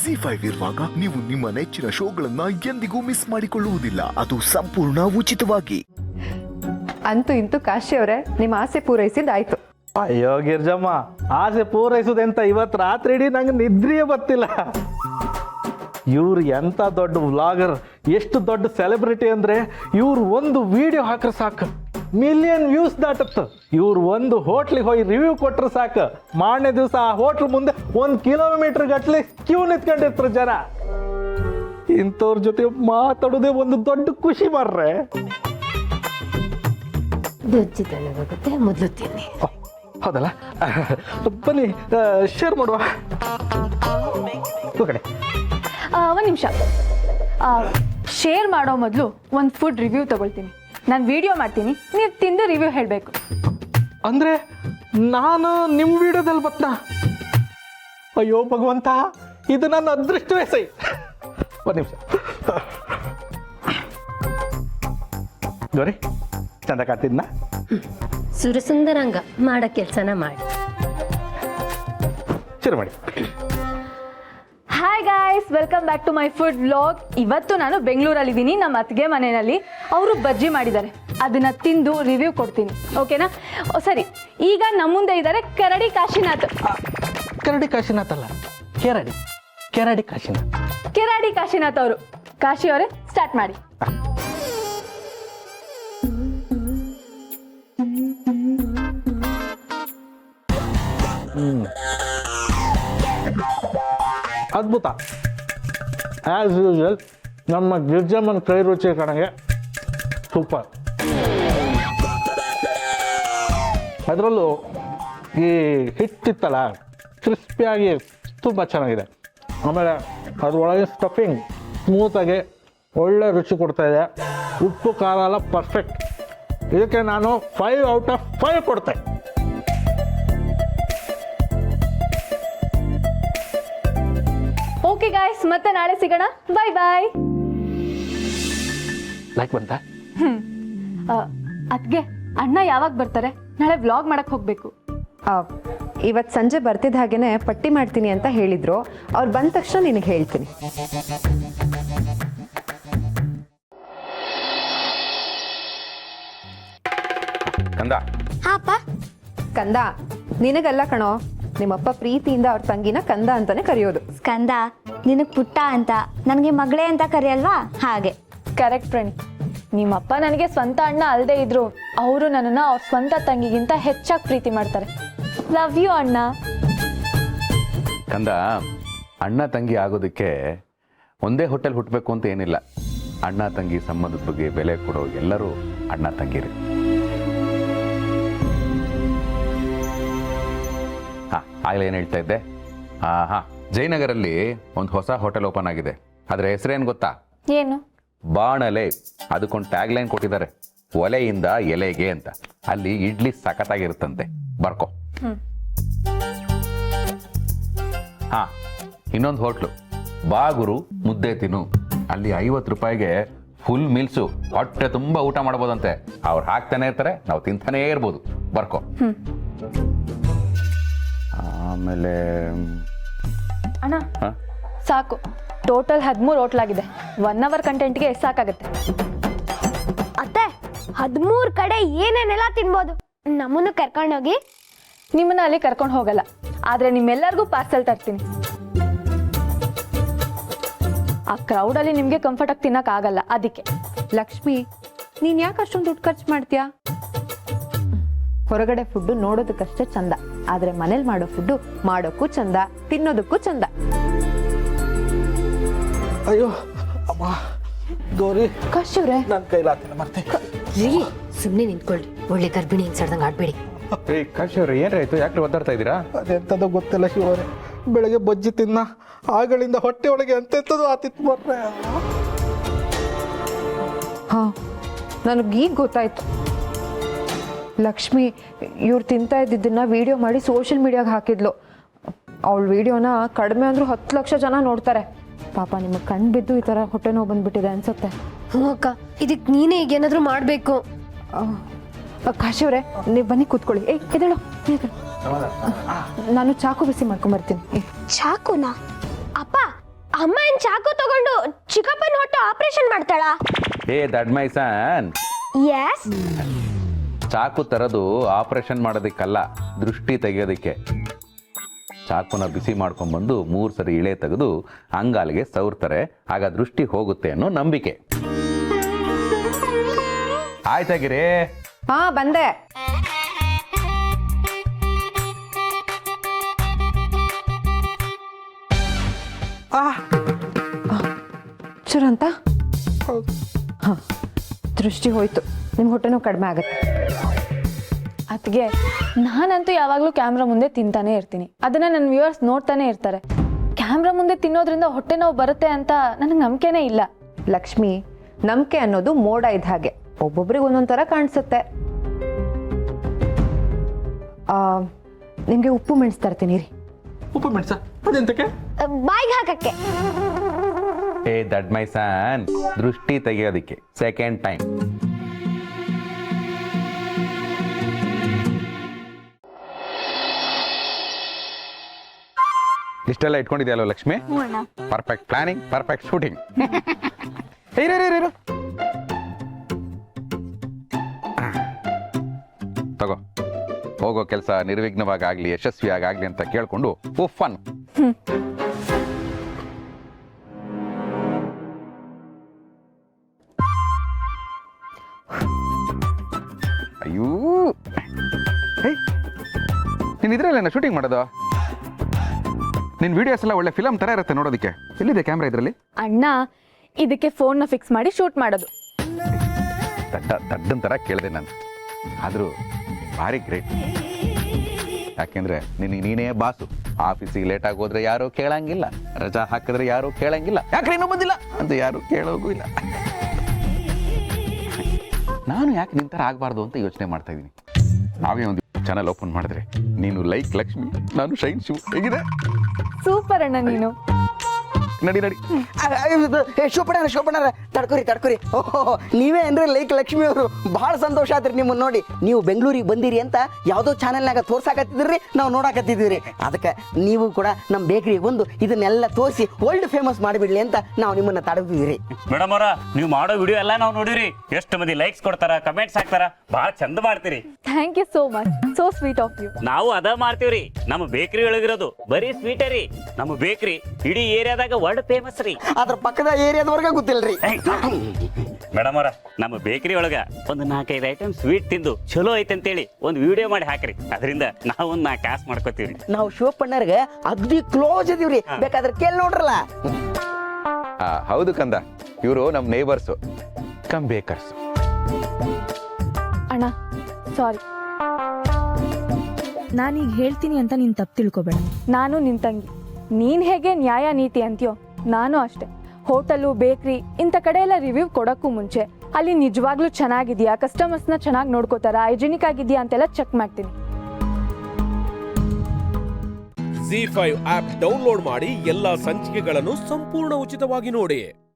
ZEE5 ಇರುವಾಗ ನೀವು ನಿಮ್ಮ ನೆಚ್ಚಿನ ಶೋಗಳನ್ನ ಎಂದಿಗೂ ಮಿಸ್ ಮಾಡಿಕೊಳ್ಳುವುದಿಲ್ಲ. ಅದು ಸಂಪೂರ್ಣ ಉಚಿತವಾಗಿ. ಅಂತೂ ಇಂತೂ ಕಾಶಿ ಅವರೇ, ನಿಮ್ಮ ಆಸೆ ಪೂರೈಸಿದ್ದಾಯ್ತು. ಅಯ್ಯೋ ಗಿರ್ಜಮ್ಮ, ಆಸೆ ಪೂರೈಸೋದೆಂತ ಇವತ್ತು ರಾತ್ರಿ ಇಡೀ ನಂಗೆ ನಿದ್ರೆಯೇ ಬರ್ತಿಲ್ಲ. ಇವ್ರು ಎಂಥ ದೊಡ್ಡ ವ್ಲಾಗರ್, ಎಷ್ಟು ದೊಡ್ಡ ಸೆಲೆಬ್ರಿಟಿ ಅಂದರೆ ಇವ್ರು ಒಂದು ವಿಡಿಯೋ ಹಾಕ್ರೆ ಸಾಕು ಮಿಲಿಯನ್ ವ್ಯೂಸ್ ದಾಟತ್ತು. ಇವ್ರು ಒಂದು ಹೋಟ್ಲಿಗೆ ಹೋಗಿ ರಿವ್ಯೂ ಕೊಟ್ರೆ ಸಾಕು, ಮಾರನೇ ದಿವಸ ಆ ಹೋಟ್ಲ್ ಮುಂದೆ 1 ಕಿಲೋಮೀಟರ್ ಗಟ್ಟಲೆ ಕ್ಯೂ ನಿಂತ್ಕೊಂಡಿರ್ತಾರೆ ಜನ. ಇಂಥವ್ರ ಜೊತೆ ಮಾತಾಡೋದೇ ಒಂದು ದೊಡ್ಡ ಖುಷಿ ಮಾರ್ರೆ. ಗೊತ್ತಿದೆ ಮೊದಲು ತಿನ್ನಿ. ಹೌದಲ್ಲ, ಬನ್ನಿ ಶೇರ್ ಮಾಡುವ. ಕಡೆ ಒಂದು ನಿಮಿಷ, ಶೇರ್ ಮಾಡೋ ಮೊದಲು ಒಂದು ಫುಡ್ ರಿವ್ಯೂ ತಗೊಳ್ತೀನಿ. ನಾನು ವಿಡಿಯೋ ಮಾಡ್ತೀನಿ, ನೀವು ತಿಂದು ರಿವ್ಯೂ ಹೇಳಬೇಕು. ಅಂದರೆ ನಾನು ನಿಮ್ಮ ವಿಡಿಯೋದಲ್ಲಿ ಬತ್ತಾ? ಅಯ್ಯೋ ಭಗವಂತ, ಇದು ನನ್ನ ಅದೃಷ್ಟವೇ ಸೈ. ಒಂದು ನಿಮಿಷ ಗೌರಿ, ಚಂದ ಕಾಣ್ತಿದ್ನ? ಸುರಸುಂದರಂಗ ಮಾಡೋ ಕೆಲಸನ ಮಾಡಿ. ಶುರು ಮಾಡಿ. Hi guys, welcome back to my food vlog. ಇವತ್ತು ನಾನು ಬೆಂಗಳೂರಲ್ಲಿದ್ದೀನಿ, ನಮ್ಮ ಅತ್ತಿಗೆ ಮನೆಯಲ್ಲಿ. ಅವರು ಬಜ್ಜಿ ಮಾಡಿದ್ದಾರೆ, ಅದನ್ನ ತಿಂದು ರಿವ್ಯೂ ಕೊಡ್ತೀನಿ. ಓಕೆನಾ? ಸರಿ, ಈಗ ನಮ್ಮ ಮುಂದೆ ಇದ್ದಾರೆ ಕರಡಿ ಕಾಶಿನಾಥ್. ಕೆರಡಿ ಕಾಶಿನಾಥ್ ಅಲ್ಲ, ಕೆರಡಿ ಕಾಶಿನಾಥ್. ಕೆರಾಡಿ ಕಾಶಿನಾಥ್ ಅವರು. ಕಾಶಿ ಅವರೇ, ಸ್ಟಾರ್ಟ್ ಮಾಡಿ. ಅದ್ಭುತ. ಆ್ಯಸ್ ಯೂಶುವಲ್ ನಮ್ಮ ಗಿರ್ಜಮ್ಮನ ಕೈ ರುಚಿ ಕಣಗೆ ಸೂಪರ್. ಅದರಲ್ಲೂ ಈ ಹಿಟ್ಟಿತ್ತಲ್ಲ, ಕ್ರಿಸ್ಪಿಯಾಗಿ ತುಂಬ ಚೆನ್ನಾಗಿದೆ. ಆಮೇಲೆ ಅದರೊಳಗೆ ಸ್ಟಫಿಂಗ್ ಸ್ಮೂತಾಗಿ ಒಳ್ಳೆ ರುಚಿ ಕೊಡ್ತಾ ಇದೆ. ಉಪ್ಪು ಖಾರ ಎಲ್ಲ ಪರ್ಫೆಕ್ಟ್. ಇದಕ್ಕೆ ನಾನು 5 ಔಟ್ ಆಫ್ 5 ಕೊಡ್ತೆ. ಓಕೆ ಗಾಯ್ಸ್, ಮತ್ತೆ ನಾಳೆ ಸಿಗೋಣ. ಬಾಯ್ ಬಾಯ್. ಲೈಕ್ ಬಂತ? ಅದ್ಗೆ ಅಣ್ಣ ಯಾವಾಗ ಬರ್ತಾರೆ? ನಾಳೆ ವ್ಲಾಗ್ ಮಾಡಕ್ ಹೋಗ್ಬೇಕು. ಇವತ್ತು ಸಂಜೆ ಬರ್ತಿದ್ದ ಹಾಗೇನೆ ಪಟ್ಟಿ ಮಾಡ್ತೀನಿ ಅಂತ ಹೇಳಿದ್ರು. ಅವ್ರು ಬಂದ ತಕ್ಷಣ ನಿನಗೆ ಹೇಳ್ತೀನಿ. ಕಂದ, ಕಂದ ನಿನಗಲ್ಲ ಕಣೋ, ನಿಮ್ಮಪ್ಪ ಪ್ರೀತಿಯಿಂದ ಅವ್ರ ತಂಗಿನ ಕಂದ ಅಂತಾನೆ ಕರೆಯೋದು. ಸ್ಕಂದ, ನಿನಗೆ ಪುಟ್ಟ ಅಂತ, ನನಗೆ ಮಗಳೇ ಅಂತ ಕರೆಯಲ್ವಾ ಹಾಗೆ. Correct friend. ನಿಮ್ಮಪ್ಪ ನನಗೆ ಸ್ವಂತ ಅಣ್ಣ ಅಲ್ಲದೆ ಇದ್ರು, ಅವರು ನನ್ನನ್ನು ಅವ್ರ ಸ್ವಂತ ತಂಗಿಗಿಂತ ಹೆಚ್ಚಾಗಿ ಪ್ರೀತಿ ಮಾಡ್ತಾರೆ. ಲವ್ ಯು ಅಣ್ಣ. ಕಂದ, ಅಣ್ಣ ತಂಗಿ ಆಗೋದಕ್ಕೆ ಒಂದೇ ಹೋಟೆಲ್ ಹುಟ್ಟಬೇಕು ಅಂತ ಏನಿಲ್ಲ. ಅಣ್ಣ ತಂಗಿ ಸಂಬಂಧದ ಬಗ್ಗೆ ಬೆಲೆ ಕೊಡೋ ಎಲ್ಲರೂ ಅಣ್ಣ ತಂಗಿರಿ. ಆಗಲೇ ಏನು ಹೇಳ್ತಾ ಇದ್ದೆ? ಜಯನಗರಲ್ಲಿ ಒಂದು ಹೊಸ ಹೋಟೆಲ್ ಓಪನ್ ಆಗಿದೆ. ಅದರ ಹೆಸರೇನು ಗೊತ್ತಾ? ಏನು? ಬಾಣಲೆ. ಅದಕ್ಕೊಂದು ಟ್ಯಾಗ್ ಲೈನ್ ಕೊಟ್ಟಿದ್ದಾರೆ, ಒಲೆಯಿಂದ ಎಲೆಗೆ ಅಂತ. ಅಲ್ಲಿ ಇಡ್ಲಿ ಸಖತ್ತಾಗಿರುತ್ತಂತೆ, ಬರ್ಕೋ. ಇನ್ನೊಂದು ಹೋಟ್ಲು, ಬಾಗುರು ಮುದ್ದೆ ತಿನ್ನು. ಅಲ್ಲಿ 50 ರೂಪಾಯಿಗೆ ಫುಲ್ ಮೀಲ್ಸು, ಹೊಟ್ಟೆ ತುಂಬ ಊಟ ಮಾಡ್ಬೋದಂತೆ. ಅವ್ರು ಹಾಕ್ತಾನೆ ಇರ್ತಾರೆ, ನಾವು ತಿಂತಾನೇ ಇರ್ಬೋದು, ಬರ್ಕೋ. ಆಮೇಲೆ ಅಣ್ಣ ಸಾಕು, ಟೋಟಲ್ 13 ಹೋಟ್ಲಾಗಿದೆ. 1 ಅವರ್ ಕಂಟೆಂಟ್ಗೆ ಸಾಕಾಗುತ್ತೆ. ಅತ್ತೆ, 13 ಕಡೆ ಏನೇನೆಲ್ಲ ತಿನ್ಬೋದು, ನಮ್ಮನ್ನು ಕರ್ಕೊಂಡೋಗಿ. ನಿಮ್ಮನ್ನ ಅಲ್ಲಿ ಕರ್ಕೊಂಡು ಹೋಗಲ್ಲ, ಆದ್ರೆ ನಿಮ್ಮೆಲ್ಲರಿಗೂ ಪಾರ್ಸೆಲ್ ತರ್ತೀನಿ. ಆ ಕ್ರೌಡಲ್ಲಿ ನಿಮಗೆ ಕಂಫರ್ಟ್ ಆಗಿ ತಿನ್ನಕ್ ಆಗಲ್ಲ, ಅದಕ್ಕೆ. ಲಕ್ಷ್ಮಿ, ನೀನ್ ಯಾಕೆ ಅಷ್ಟೊಂದು ದುಡ್ಡು ಖರ್ಚು ಮಾಡ್ತೀಯಾ? ಹೊರಗಡೆ ಫುಡ್ಡು ನೋಡೋದಕ್ಕಷ್ಟೇ ಚಂದ, ಆದ್ರೆ ಮನೇಲಿ ಮಾಡೋ ಫುಡ್ಡು ಮಾಡೋಕ್ಕೂ ಚಂದ, ತಿನ್ನೋದಕ್ಕೂ ಚಂದ. ಅಯ್ಯೋ ಅಮ್ಮ ಗೌರಿ, ಕಶ್ಯವ್ರೆ, ನನ್ನ ಕೈಲಾಗ್ತಿಲ್ಲ ಮತ್ತೆ. ಸುಮ್ಮನೆ ನಿಂತ್ಕೊಳ್ಳಿ, ಒಳ್ಳೆ ಗರ್ಭಿಣಿ ಹಿಂಗ್ಸಡ್ದಂಗೆ ಆಡ್ಬೇಡಿ. ಕಾಶಿ ಅವ್ರೆ, ಏನಾಯ್ತು? ಯಾಕೆ ಒದ್ದಾಡ್ತಾ ಇದ್ದೀರಾ? ಅದೆಂಥದ್ದು ಗೊತ್ತಿಲ್ಲ ಶಿವರೇ. ಬೆಳಗ್ಗೆ ಬಜ್ಜಿ ತಿನ್ನ, ಆಗಳಿಂದ ಹೊಟ್ಟೆ ಒಳಗೆ ಎಂತೆಂಥದ್ದು ಆತಿತ್ತು ಬರ್ರೆ. ಹಾ, ನನಗೀಗ ಗೊತ್ತಾಯ್ತು. ಲಕ್ಷ್ಮಿ ಇವ್ರು ತಿಂತಾ ಇದ್ದಿದ್ದನ್ನ ವಿಡಿಯೋ ಮಾಡಿ ಸೋಷಿಯಲ್ ಮೀಡಿಯಾಗೆ ಹಾಕಿದ್ಲು. ಅವಳ ವಿಡಿಯೋನ ಕಡಿಮೆ ಅಂದ್ರೂ 10 ಲಕ್ಷ ಜನ ನೋಡ್ತಾರೆ. ಪಾಪ ನಿಮಗೆ ಕಣ್ಣು ಬಿದ್ದು ಈ ಥರ ಹೊಟ್ಟೆ ನೋವು ಬಂದ್ಬಿಟ್ಟಿದೆ ಅನ್ಸುತ್ತೆ. ಹ್ಞೂ ಅಕ್ಕ, ಇದಕ್ಕೆ ನೀನೇ ಈಗ ಏನಾದರೂ ಮಾಡಬೇಕು. ಕಾಶಿಯವ್ರೆ, ನೀವು ಬನ್ನಿ ಕೂತ್ಕೊಳ್ಳಿ. ಎದ್ದೇಳು, ಎದ್ದೇಳು. ನಾನು ಚಾಕು ಬಿಸಿ ಮಾಡ್ಕೊಂಬರ್ತೀನಿ. ಚಾಕುನಾ? ಅಪ್ಪ, ಅಮ್ಮ ಏನ್ ಚಾಕು ತಗೊಂಡು ಚಿಕ್ಕಪ್ಪನ ಹೊಟ್ಟೆ ಆಪರೇಷನ್ ಮಾಡ್ತಾಳಾ? ಏ ದಡ್ ಮೈ ಸನ್, ಎಸ್. ಚಾಕು ತರದು ಆಪರೇಷನ್ ಮಾಡೋದಕ್ಕಲ್ಲ, ದೃಷ್ಟಿ ತೆಗೆಯೋದಕ್ಕೆ. ಚಾಕುನ ಬಿಸಿ ಮಾಡ್ಕೊಂಡ್ಬಂದು 3 ಸರಿ ಇಳೆ ತೆಗೆದು ಅಂಗಾಲಿಗೆ ಸವರ್ತಾರೆ, ಆಗ ದೃಷ್ಟಿ ಹೋಗುತ್ತೆ ಅನ್ನೋ ನಂಬಿಕೆ. ಆಯ್ತಾಗಿರಿ. ಹಾ ಬಂದೆ. ಚೂರಂತ ಹಾ, ದೃಷ್ಟಿ ಹೋಯ್ತು. ನಿಮ್ಗೆ ಹೊಟ್ಟೆನೂ ಕಡಿಮೆ ಆಗುತ್ತೆ. ಅದಕ್ಕೆ ನಾನಂತೂ ಯಾವಾಗಲೂ ಕ್ಯಾಮ್ರಾ ಮುಂದೆ ತಿಂತಾನೆ ಇರ್ತೀನಿ. ಅದನ್ನ ನನ್ನ ವ್ಯೂವರ್ಸ್ ನೋಡ್ತಾನೆ ಇರ್ತಾರೆ. ಕ್ಯಾಮ್ರಾ ಮುಂದೆ ತಿನ್ನೋದ್ರಿಂದ ಹೊಟ್ಟೆ ನೋವು ಬರುತ್ತೆ ಅಂತ ನನಗೆ ನಂಬಿಕೆನೇ ಇಲ್ಲ. ಲಕ್ಷ್ಮಿ, ನಂಬಿಕೆ ಅನ್ನೋದು ಮೋಡ ಇದ್ದ ಹಾಗೆ, ಒಬ್ಬೊಬ್ರಿಗೆ ಒಂದೊಂದು ಥರ ಕಾಣಿಸುತ್ತೆ. ನಿಮಗೆ ಉಪ್ಪು ಮೆಣಸು ತರ್ತೀನಿ ರೀ. ಉಪ್ಪು ಮೆಣಸ ಅದೆಂತಕ್ಕೆ? ಬಾಯ್ಗೆ ಹಾಕಕ್ಕೆ. ಏ ದಡ್ ಮೈ ಸನ್, ದೃಷ್ಟಿ ತೆಗೆಯೋದಕ್ಕೆ ಸೆಕೆಂಡ್ ಟೈಮ್. ಇಷ್ಟೆಲ್ಲ ಇಟ್ಕೊಂಡಿದ್ಯಲ್ಲ Lakshmi? Perfect planning, perfect shooting. ತಗೋ, ಹೋಗೋ ಕೆಲಸ ನಿರ್ವಿಘ್ನವಾಗಲಿ, ಯಶಸ್ವಿಯಾಗಲಿ ಅಂತ ಕೇಳ್ಕೊಂಡು ಫನ್. ಅಯ್ಯೋ, ನೀನ್ ಇದ್ರಲ್ಲೇನ ಶೂಟಿಂಗ್ ಮಾಡೋದು? ನಿನ್ ವಿಡಿಯೋಸ್ ಎಲ್ಲ ಒಳ್ಳೆ ಫಿಲಮ್ ತರ ಇರುತ್ತೆ ನೋಡೋದಕ್ಕೆ. ಎಲ್ಲಿದೆ ಕ್ಯಾಮ್ರಾ ಇದ್ರಲ್ಲಿ? ಅಣ್ಣ, ಇದಕ್ಕೆ ಫೋನ್ನ ಫಿಕ್ಸ್ ಮಾಡಿ ಶೂಟ್ ಮಾಡೋದು. ದಡ್ಡನ್ ತರ ಕೇಳಿದೆ ನಾನು, ಆದರೂ ಭಾರಿ ಗ್ರೇಟ್. ಯಾಕೆಂದ್ರೆ ನೀನೇ ಬಾಸು. ಆಫೀಸಿಗೆ ಲೇಟಾಗಿ ಹೋದ್ರೆ ಯಾರು ಕೇಳಂಗಿಲ್ಲ, ರಜಾ ಹಾಕಿದ್ರೆ ಯಾರು ಕೇಳಂಗಿಲ್ಲ, ಯಾಕ್ರೆ ಇನ್ನೂ ಬಂದಿಲ್ಲ ಅಂತ ಯಾರು ಕೇಳೋಗೂ ಇಲ್ಲ. ನಾನು ಯಾಕೆ ನಿನ್ ಥರ ಆಗಬಾರ್ದು ಅಂತ ಯೋಚನೆ ಮಾಡ್ತಾ ಇದ್ದೀನಿ. ನಾವೇ ಒಂದು ಚಾನಲ್ ಓಪನ್ ಮಾಡಿದ್ರೆ, ನೀನು ಲೈಕ್ ಲಕ್ಷ್ಮಿ, ನಾನು ಶೈನ್ ಶಿವ್. ಹೇಗಿದೆ? ಸೂಪರ್ ಅಣ್ಣ ನೀನು. ನಡಿ ನಡಿ. ಶೋಪಣ್ಣರ ತಡ್ಕೊರಿ. ಓಹೋ, ನೀವೇ ಅಂದ್ರೆ ಲೈಕ್ ಲಕ್ಷ್ಮಿ ಅವರು. ಬಹಳ ಸಂತೋಷ ಆತ್ರಿ ನಿಮ್ಮನ್ನ ನೋಡಿ. ನೀವು ಬೆಂಗಳೂರಿಗೆ ಬಂದಿರಿ ಅಂತ ಯಾವುದೋ ಚಾನೆಲ್ನಾಗ ತೋರ್ಸಾಕತ್ತಿದ್ರಿ, ನಾವು ನೋಡಾಕತ್ತಿದ್ವಿ. ಅದಕ್ಕೆ ನೀವು ಕೂಡ ನಮ್ಮ ಬೇಕರಿಗೆ ಬಂದು ಇದನ್ನೆಲ್ಲ ತೋರಿಸಿ ವರ್ಲ್ಡ್ ಫೇಮಸ್ ಮಾಡಿಬಿಡ್ಲಿ ಅಂತ ನಾವು ನಿಮ್ಮನ್ನ ತಡೆದಿದ್ದೀರಿ. ಮೇಡಮ್ ಅವರ, ನೀವು ಮಾಡೋ ವಿಡಿಯೋ ಎಲ್ಲ ನಾವು ನೋಡಿರಿ. ಎಷ್ಟು ಮಂದಿ ಲೈಕ್ಸ್ ಕೊಡ್ತಾರ, ಕಮೆಂಟ್ಸ್ ಹಾಕ್ತಾರ, ಬಹಳ ಚಂದ ಮಾಡ್ತೀರಿ. Thank you so much, so sweet of you. ನಾವು ಅದ ಮಾಡ್ತೀವ್ರಿ. ನಮ್ಮ ಬೇಕರಿ ಒಳಗಿರೋದು ಬರೀ ಸ್ವೀಟೇ ರೀ. ನಮ್ಮ ಬೇಕರಿ ಇಡೀ ಏರಿಯಾದಾಗ ವರ್ಲ್ಡ್ ಫೇಮಸ್ ರೀ. ಅದ್ರ ಪಕ್ಕದ ಏರಿಯಾದವರೆಗೆ ಗೊತ್ತಿಲ್ರಿ. ಮೇಡಮ್ ಅವರ, ನಮ್ಮ ಬೇಕರಿ ಒಳಗ ಒಂದು 4-5 ಐಟಮ್ ಸ್ವೀಟ್ ತಿಂದು ಚಲೋ ಐತೆ ಅಂತೇಳಿ ಒಂದು ವಿಡಿಯೋ ಮಾಡಿ ಹಾಕ್ರಿ. ಅದರಿಂದ ನಾವು ಒಂದು 4 ಕಾಸು ಮಾಡ್ಕೋತೀವ್ರಿ. ನಾವು ಶಿವಪ್ಪಣ್ಣರ್ಗೆ ಅಗ್ದಿ ಕ್ಲೋಸ್ ಇದೀವ್ರಿ, ಬೇಕಾದ್ರೆ ಕೇಳಿ ನೋಡ್ರಲ್ಲ. ಹೌದು ಕಂದ, ಇವರು ನಮ್ಮ ನೇಬರ್ಸು, ಕಮ್ ಬೇಕರ್ಸ್. ಅಣ್ಣ ಸಾರಿ. ನಾನೀಗ ಹೇಳ್ತೀನಿ ಅಂತ ನೀನು ತಪ್ಪು ತಿಳ್ಕೊಬೇಡ. ನಾನು ನಿನ್ ತಂಗಿ. ನೀನ್ ಹೇಗೆ ನ್ಯಾಯ ನೀತಿ ಅಂತೀಯೋ, ನಾನು ಅಷ್ಟೇ. ಹೋಟೆಲು, ಬೇಕ್ರಿ ಇಂಥ ಕಡೆ ಎಲ್ಲ ರಿವ್ಯೂ ಕೊಡೋಕ್ಕೂ ಮುಂಚೆ ಅಲ್ಲಿ ನಿಜವಾಗ್ಲೂ ಚೆನ್ನಾಗಿದೆಯಾ, ಕಸ್ಟಮರ್ಸ್ನ ಚೆನ್ನಾಗಿ ನೋಡ್ಕೋತಾರ, ಹೈಜಿನಿಕ್ ಆಗಿದೆಯಾ ಅಂತೆಲ್ಲ ಚೆಕ್ ಮಾಡ್ತೀನಿ. ZEE5 ಆಪ್ ಡೌನ್ಲೋಡ್ ಮಾಡಿ ಎಲ್ಲಾ ಸಂಚಿಕೆಗಳನ್ನು ಸಂಪೂರ್ಣ ಉಚಿತವಾಗಿ ನೋಡಿ.